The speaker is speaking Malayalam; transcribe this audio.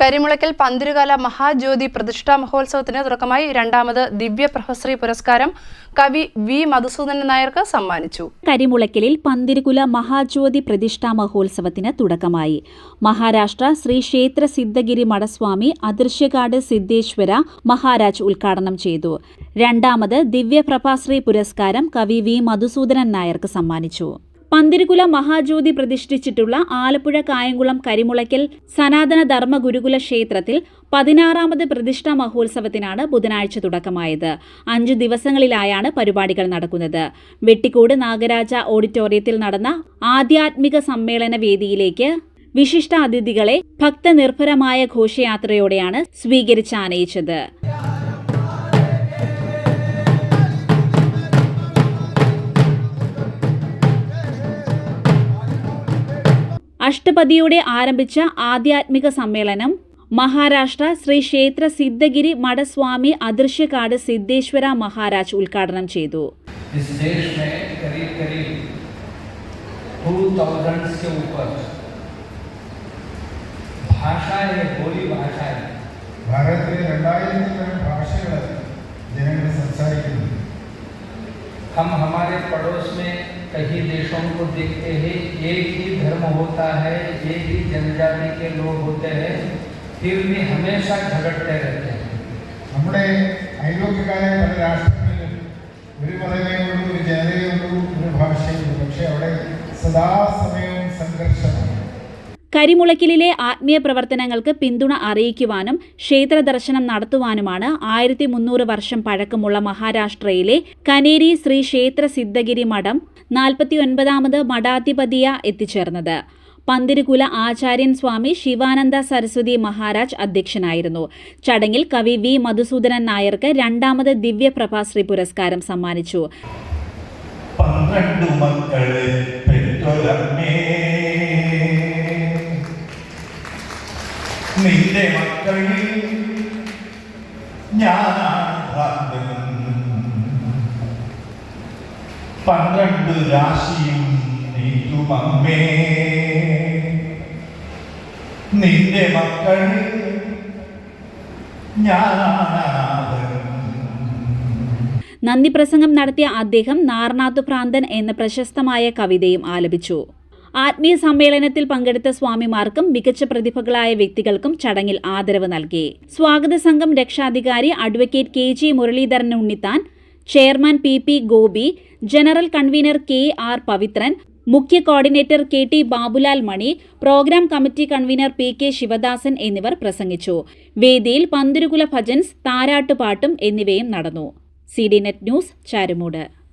കരിമുളയ്ക്കൽ പന്തിരുകാല മഹാജ്യോതി പ്രതിഷ്ഠാ മഹോത്സവത്തിന് തുടക്കമായി രണ്ടാമത് ദിവ്യ പ്രൊഫസറി പുരസ്കാരം കവി വി മധുസൂദനൻ നായർക്ക് സമ്മാനിച്ചു. കരിമുളയ്ക്കലിൽ പന്തിരുകുല മഹാജ്യോതി പ്രതിഷ്ഠാ മഹോത്സവത്തിന് തുടക്കമായി. മഹാരാഷ്ട്ര ശ്രീ ക്ഷേത്ര സിദ്ധഗിരി മഠസ്വാമി അദൃശ്യകാട് സിദ്ധേശ്വര മഹാരാജ് ഉദ്ഘാടനം ചെയ്തു. രണ്ടാമത് ദിവ്യ പ്രഭാശ്രീ പുരസ്കാരം കവി വി മധുസൂദനൻ നായർക്ക് സമ്മാനിച്ചു. പന്തിരുകുല മഹാജ്യോതി പ്രതിഷ്ഠിച്ചിട്ടുള്ള ആലപ്പുഴ കായംകുളം കരിമുളയ്ക്കൽ സനാതന ധർമ്മ ഗുരുകുല ക്ഷേത്രത്തിൽ 16ാമത് പ്രതിഷ്ഠാ മഹോത്സവത്തിനാണ് ബുധനാഴ്ച തുടക്കമായത്. 5 ദിവസങ്ങളിലായാണ് പരിപാടികൾ നടക്കുന്നത്. വെട്ടിക്കോട് നാഗരാജ ഓഡിറ്റോറിയത്തിൽ നടന്ന ആധ്യാത്മിക സമ്മേളന വേദിയിലേക്ക് വിശിഷ്ട അതിഥികളെ ഭക്തനിർഭരമായ ഘോഷയാത്രയോടെയാണ് സ്വീകരിച്ചാനയിച്ചത്. അഷ്ടപതിയോടെ ആരംഭിച്ച ആധ്യാത്മിക സമ്മേളനം മഹാരാഷ്ട്ര ശ്രീ ക്ഷേത്ര സിദ്ധഗിരി മഠസ്വാമി അദൃശ്യകാട് സിദ്ധേശ്വര മഹാരാജ് ഉദ്ഘാടനം ചെയ്തു. हम हमारे पड़ोस में कई देशों को देखते हैं, एक ही धर्म होता है, एक ही जनजाति के लोग होते हैं, फिर भी हमेशा झगड़ते रहते हैं. നമ്മുടെ അയൽവക്കക്കാരായ പല രാഷ്ട്രങ്ങളിലും ഒരു മതമേയുള്ളൂ, ഒരു ജനതയുള്ളൂ, ഒരു ഭാഷയുള്ളൂ, പക്ഷേ അവിടെ സദാസമയവും സംഘർഷമാണ്. കരിമുളയ്ക്കലിലെ ആത്മീയ പ്രവർത്തനങ്ങൾക്ക് പിന്തുണ അറിയിക്കുവാനും ക്ഷേത്ര ദർശനം നടത്തുവാനുമാണ് 1300 വർഷം പഴക്കമുള്ള മഹാരാഷ്ട്രയിലെ കനേരി ശ്രീ ക്ഷേത്ര സിദ്ധഗിരി മഠം 49ാമത് മഠാധിപതിയ എത്തിച്ചേർന്നത്. പന്തിരുകുല ആചാര്യൻ സ്വാമി ശിവാനന്ദ സരസ്വതി മഹാരാജ് അധ്യക്ഷനായിരുന്നു. ചടങ്ങിൽ കവി വി മധുസൂദനൻ നായർക്ക് രണ്ടാമത് ദിവ്യ പ്രഭാശ്രീ പുരസ്കാരം സമ്മാനിച്ചു. 12 മക്കളെ പെറ്റൊരമ്മേ, നിന്റെ മക്കളിൽ ഞാനാണ് 12 രാശിയും നീയുമമ്മേ, നിന്റെ മക്കളിൽ ഞാനാണ്. നന്ദി പ്രസംഗം നടത്തിയ അദ്ദേഹം നാർനാഥ് ഭ്രാന്തൻ എന്ന പ്രശസ്തമായ കവിതയും ആലപിച്ചു. ആത്മീയ സമ്മേളനത്തിൽ പങ്കെടുത്ത സ്വാമിമാർക്കും മികച്ച പ്രതിഭകളായ വ്യക്തികൾക്കും ചടങ്ങിൽ ആദരവ് നൽകി. സ്വാഗത സംഘം രക്ഷാധികാരി advocate KG Muraleedharan Unnithan, chairman PP Gopi, general convener KR Pavithran, മുഖ്യ coordinator KT Babulal Mani, programme committee convener PK Sivadasan എന്നിവർ പ്രസംഗിച്ചു. വേദിയിൽ പന്തിരുകുല ഭജൻസ്, താരാട്ടുപാട്ടും എന്നിവയും നടന്നു. CDNet news, Charummood.